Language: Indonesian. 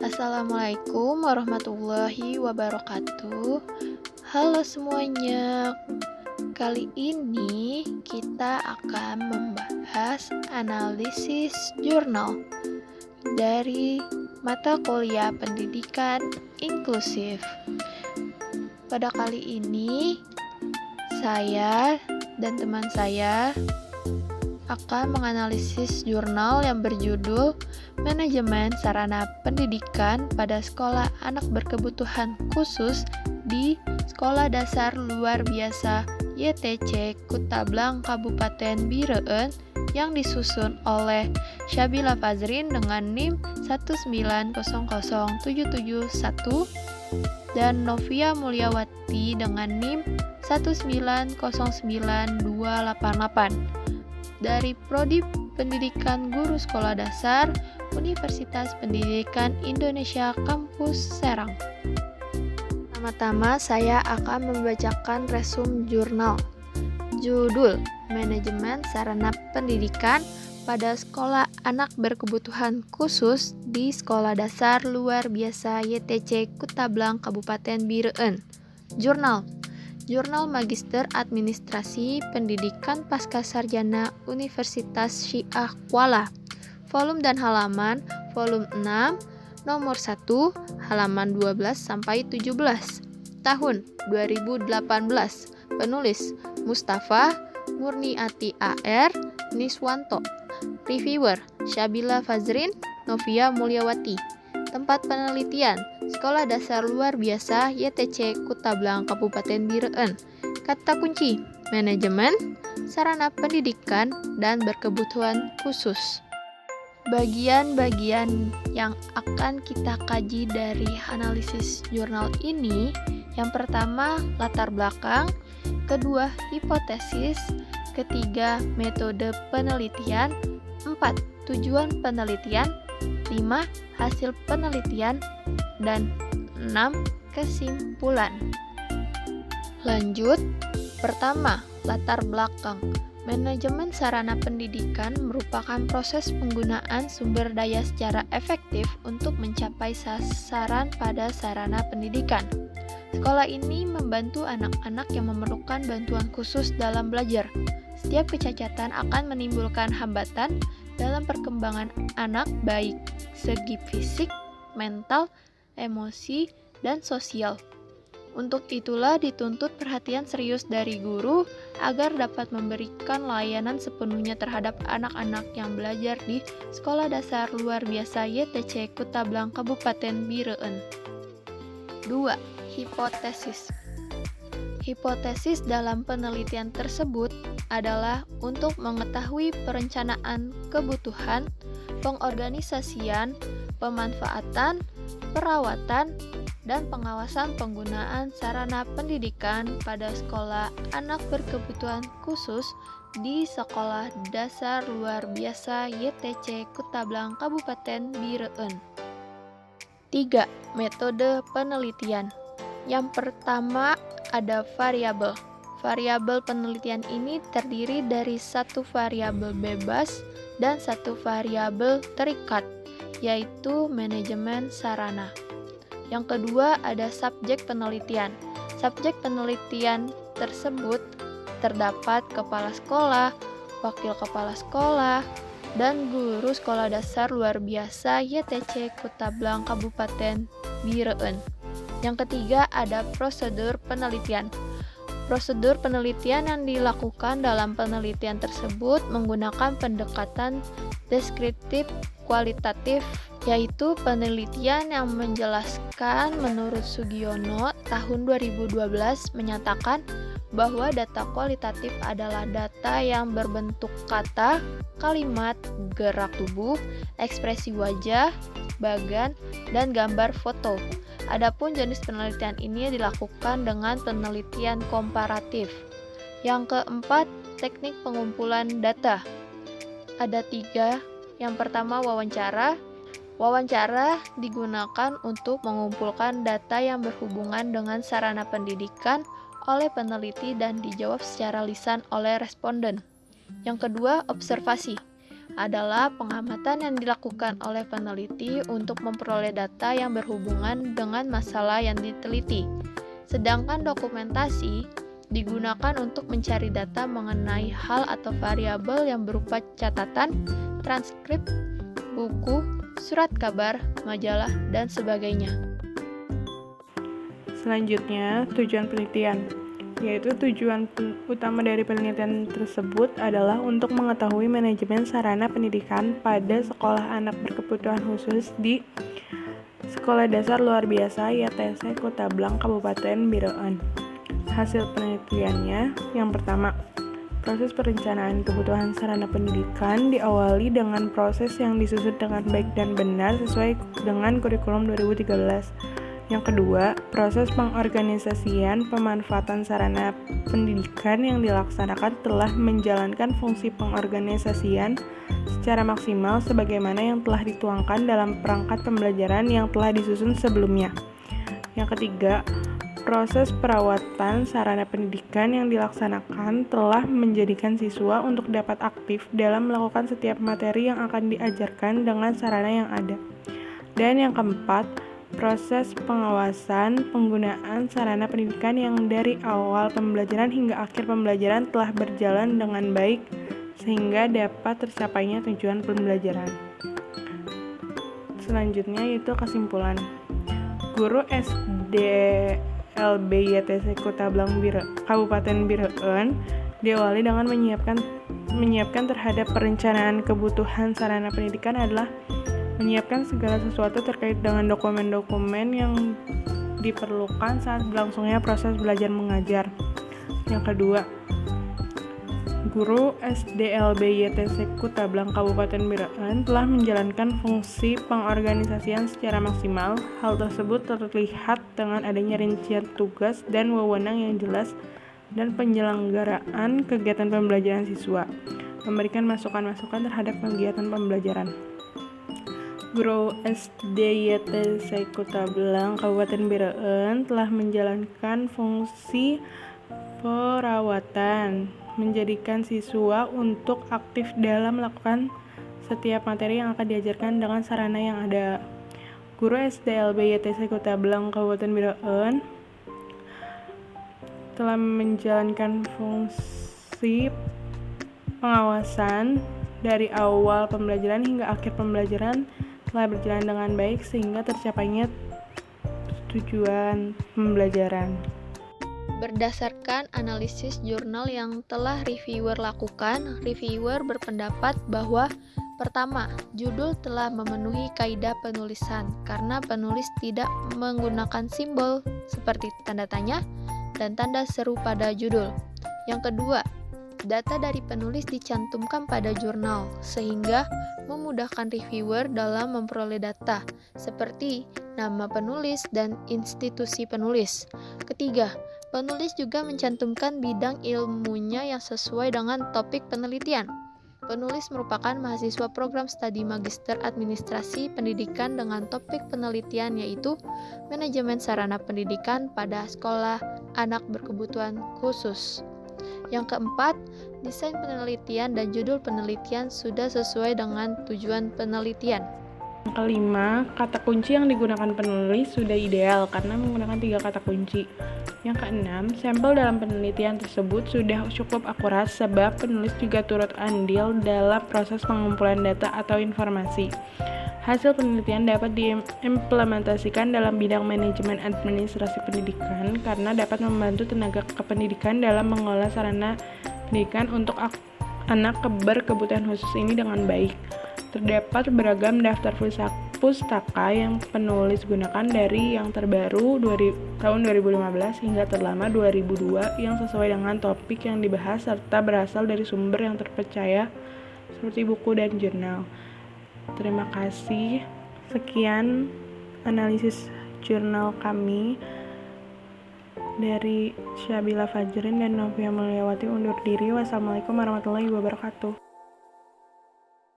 Assalamualaikum warahmatullahi wabarakatuh. Halo semuanya. Kali ini kita akan membahas analisis jurnal dari mata kuliah pendidikan inklusif. Pada kali ini saya dan teman saya akan menganalisis jurnal yang berjudul Manajemen Sarana Pendidikan pada Sekolah Anak Berkebutuhan Khusus di Sekolah Dasar Luar Biasa YTC Kutablang Kabupaten Bireun yang disusun oleh Syabila Fazrin dengan NIM 1900771 dan Novia Mulyawati dengan NIM 1909288 dari Prodi Pendidikan Guru Sekolah Dasar Universitas Pendidikan Indonesia Kampus Serang. Pertama-tama saya akan membacakan resum jurnal. Judul: Manajemen Sarana Pendidikan pada Sekolah Anak Berkebutuhan Khusus di Sekolah Dasar Luar Biasa YTC Kutablang Kabupaten Bireun. Jurnal Magister Administrasi Pendidikan Pascasarjana Universitas Syiah Kuala. Volume dan halaman, volume 6, nomor 1, halaman 12 sampai 17. Tahun 2018. Penulis Mustafa Murniati AR Niswanto. Reviewer Syabila Fazrin, Novia Mulyawati. Tempat penelitian Sekolah Dasar Luar Biasa YTC Kutablang Kabupaten Bireun. Kata kunci: manajemen, sarana pendidikan, dan berkebutuhan khusus. Bagian-bagian yang akan kita kaji dari analisis jurnal ini, yang pertama latar belakang, kedua hipotesis, ketiga metode penelitian, 4 tujuan penelitian, 5 hasil penelitian, dan 6 kesimpulan. Lanjut. Pertama, latar belakang. Manajemen sarana pendidikan merupakan proses penggunaan sumber daya secara efektif untuk mencapai sasaran pada sarana pendidikan. Sekolah ini membantu anak-anak yang memerlukan bantuan khusus dalam belajar. Setiap kecacatan akan menimbulkan hambatan dalam perkembangan anak baik segi fisik, mental, emosi, dan sosial. Untuk itulah dituntut perhatian serius dari guru agar dapat memberikan layanan sepenuhnya terhadap anak-anak yang belajar di Sekolah Dasar Luar Biasa YTC Kutablang Kabupaten Bireun. 2. Hipotesis. Hipotesis dalam penelitian tersebut adalah untuk mengetahui perencanaan kebutuhan, pengorganisasian, pemanfaatan, perawatan, dan pengawasan penggunaan sarana pendidikan pada sekolah anak berkebutuhan khusus di Sekolah Dasar Luar Biasa YTC Kutablang Kabupaten Bireun. 3. Metode penelitian. Yang pertama ada variabel. Variabel penelitian ini terdiri dari satu variabel bebas dan satu variabel terikat, yaitu manajemen sarana. Yang kedua ada subjek penelitian. Subjek penelitian tersebut terdapat kepala sekolah, wakil kepala sekolah, dan guru sekolah dasar luar biasa YTC Kutablang Kabupaten Bireun. Yang ketiga ada prosedur penelitian. Prosedur penelitian yang dilakukan dalam penelitian tersebut menggunakan pendekatan deskriptif kualitatif, yaitu penelitian yang menjelaskan menurut Sugiono tahun 2012 menyatakan bahwa data kualitatif adalah data yang berbentuk kata, kalimat, gerak tubuh, ekspresi wajah, bagan, dan gambar foto. Adapun jenis penelitian ini dilakukan dengan penelitian komparatif. Yang keempat, teknik pengumpulan data. Ada 3. Yang pertama, wawancara. Wawancara digunakan untuk mengumpulkan data yang berhubungan dengan sarana pendidikan oleh peneliti dan dijawab secara lisan oleh responden. Yang kedua, observasi. adalah pengamatan yang dilakukan oleh peneliti untuk memperoleh data yang berhubungan dengan masalah yang diteliti. Sedangkan dokumentasi digunakan untuk mencari data mengenai hal atau variabel yang berupa catatan, transkrip, buku, surat kabar, majalah, dan sebagainya. Selanjutnya, tujuan penelitian, yaitu tujuan utama dari penelitian tersebut adalah untuk mengetahui manajemen sarana pendidikan pada sekolah anak berkebutuhan khusus di Sekolah Dasar Luar Biasa YTC Kutablang Kabupaten Bireuen. Hasil penelitiannya, yang pertama, proses perencanaan kebutuhan sarana pendidikan diawali dengan proses yang disusun dengan baik dan benar sesuai dengan kurikulum 2013. Yang kedua, proses pengorganisasian pemanfaatan sarana pendidikan yang dilaksanakan telah menjalankan fungsi pengorganisasian secara maksimal sebagaimana yang telah dituangkan dalam perangkat pembelajaran yang telah disusun sebelumnya. Yang ketiga, proses perawatan sarana pendidikan yang dilaksanakan telah menjadikan siswa untuk dapat aktif dalam melakukan setiap materi yang akan diajarkan dengan sarana yang ada. Dan yang keempat, proses pengawasan penggunaan sarana pendidikan yang dari awal pembelajaran hingga akhir pembelajaran telah berjalan dengan baik sehingga dapat tercapainya tujuan pembelajaran. Selanjutnya yaitu kesimpulan. Guru SD LB YTC Kutablang Kabupaten Bireuen diawali dengan menyiapkan terhadap perencanaan kebutuhan sarana pendidikan adalah menyiapkan segala sesuatu terkait dengan dokumen-dokumen yang diperlukan saat berlangsungnya proses belajar mengajar. Yang kedua, guru SDLB YTC Kutablang Kabupaten Bireuen telah menjalankan fungsi pengorganisasian secara maksimal. Hal tersebut terlihat dengan adanya rincian tugas dan wewenang yang jelas dan penyelenggaraan kegiatan pembelajaran siswa, memberikan masukan-masukan terhadap kegiatan pembelajaran. Guru SD YTC Kutablang Kabupaten Bireuen telah menjalankan fungsi perawatan, menjadikan siswa untuk aktif dalam melakukan setiap materi yang akan diajarkan dengan sarana yang ada. Guru SDLB YTC Kutablang Kabupaten Bireuen telah menjalankan fungsi pengawasan dari awal pembelajaran hingga akhir pembelajaran telah berjalan dengan baik sehingga tercapainya tujuan pembelajaran. Berdasarkan analisis jurnal yang telah reviewer lakukan, reviewer berpendapat bahwa pertama, judul telah memenuhi kaidah penulisan karena penulis tidak menggunakan simbol seperti tanda tanya dan tanda seru pada judul. Yang kedua, data dari penulis dicantumkan pada jurnal sehingga memudahkan reviewer dalam memperoleh data seperti nama penulis dan institusi penulis. Ketiga, penulis juga mencantumkan bidang ilmunya yang sesuai dengan topik penelitian. Penulis merupakan mahasiswa program studi Magister Administrasi Pendidikan dengan topik penelitian yaitu Manajemen Sarana Pendidikan pada Sekolah Anak Berkebutuhan Khusus. Yang keempat, desain penelitian dan judul penelitian sudah sesuai dengan tujuan penelitian. Yang kelima, kata kunci yang digunakan penulis sudah ideal karena menggunakan 3 kata kunci. Yang keenam, sampel dalam penelitian tersebut sudah cukup akurat sebab penulis juga turut andil dalam proses pengumpulan data atau informasi. Hasil penelitian dapat diimplementasikan dalam bidang manajemen administrasi pendidikan karena dapat membantu tenaga kependidikan dalam mengelola sarana pendidikan untuk anak berkebutuhan khusus ini dengan baik. Terdapat beragam daftar pustaka yang penulis gunakan dari yang terbaru tahun 2015 hingga terlama 2002 yang sesuai dengan topik yang dibahas serta berasal dari sumber yang terpercaya seperti buku dan jurnal. Terima kasih. Sekian analisis jurnal kami dari Syabila Fajrin dan Novia Mulyawati undur diri. Wassalamualaikum warahmatullahi wabarakatuh.